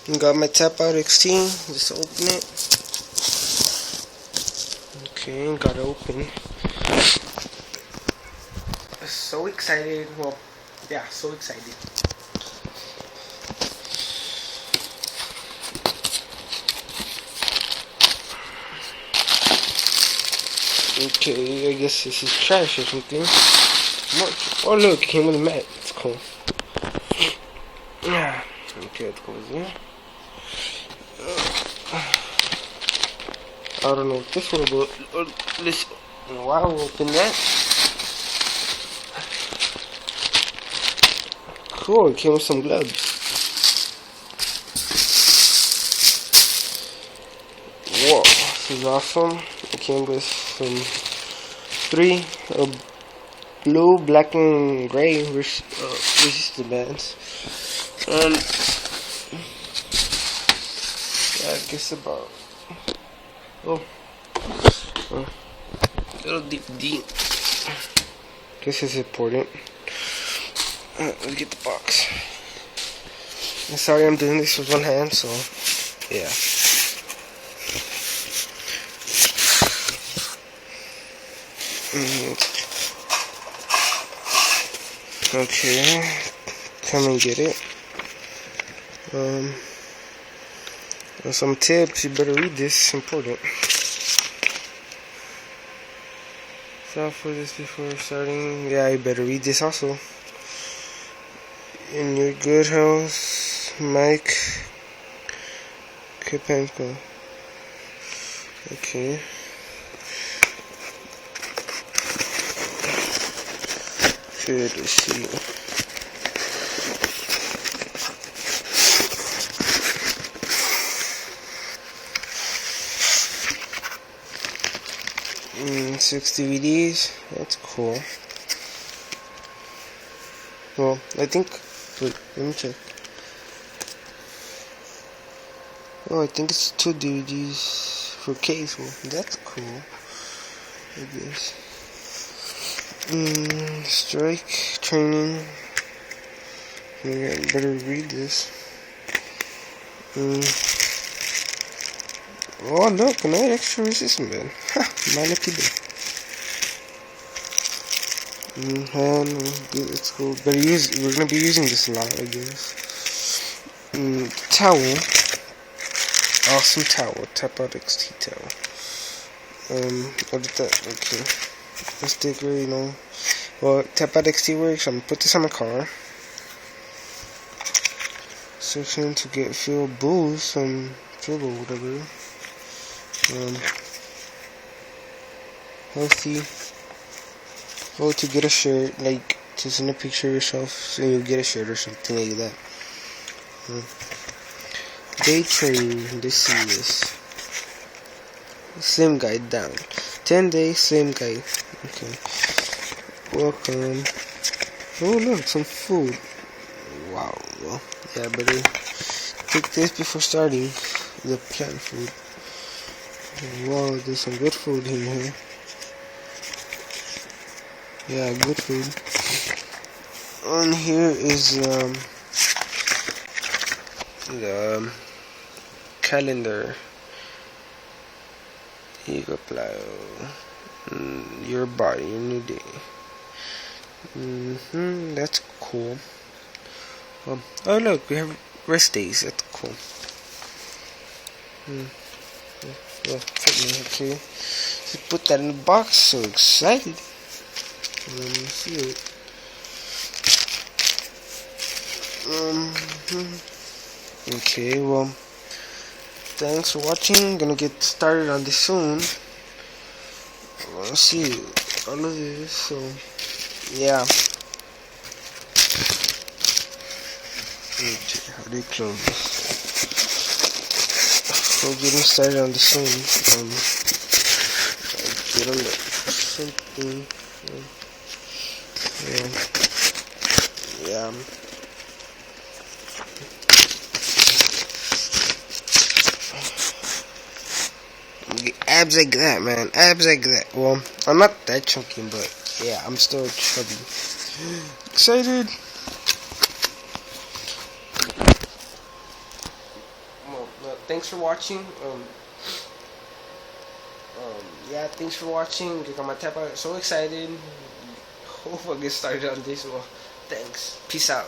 Got my Tap Out XT. Just open it. Okay, got it open. So excited. Well, yeah, so excited. Okay, I guess this is trash or something. Oh look, it came with a mat. It's cool. Yeah. Okay, it goes in. I don't know what this one will go. Let's wow, open that. Cool, it came with some gloves. Whoa, this is awesome. It came with some 3 blue, black, and gray resistant bands. And yeah, I guess about little deep. This is important. Let's get the box. I'm sorry I'm doing this with one hand, so yeah. Okay, come and get it. Some tips, you better read this, it's important. So for this before starting, yeah, you better read this also. In your good health, Mike Kapenko. Okay. Good, let's see. Six DVDs. That's cool. Well, I think. Wait, let me check. Oh, I think it's 2 DVDs for case. Well, that's cool. I guess. Strike training. Yeah, I better read this. Oh look, another extra resistance band. Ha, my lucky day. It's cool. We're gonna be using this a lot, I guess. Towel. Awesome towel. Tap Out XT towel. What did that? Okay. A sticker, you know. Well, Tap Out XT works. I'm gonna put this on my car. Section to get fuel boost, some fuel or whatever. Healthy. Oh, to get a shirt, like to send a picture of yourself so you get a shirt or something like that. Day trade, let's see this. Slim guy down. 10 days, slim guy. Okay. Welcome. Oh look, some food. Wow. Well, yeah, better take this before starting the plant food. Wow, there's some good food in here. Yeah, good food. On here is the calendar. You go apply your body, your new day. That's cool. Oh look, we have rest days. That's cool. Yeah, okay. So put that in the box. So excited. Let me see it. Okay, well, thanks for watching. I'm gonna get started on this soon. Let's see all of this. So, yeah. Okay, how do you close this? We're getting started on this soon. Get a look. Something. Yeah. Abs like that, man. Abs like that. Well, I'm not that chunky, but yeah, I'm still chubby. Excited. thanks for watching. Yeah, thanks for watching. So excited. Hope I get started on this. Well, thanks. Peace out.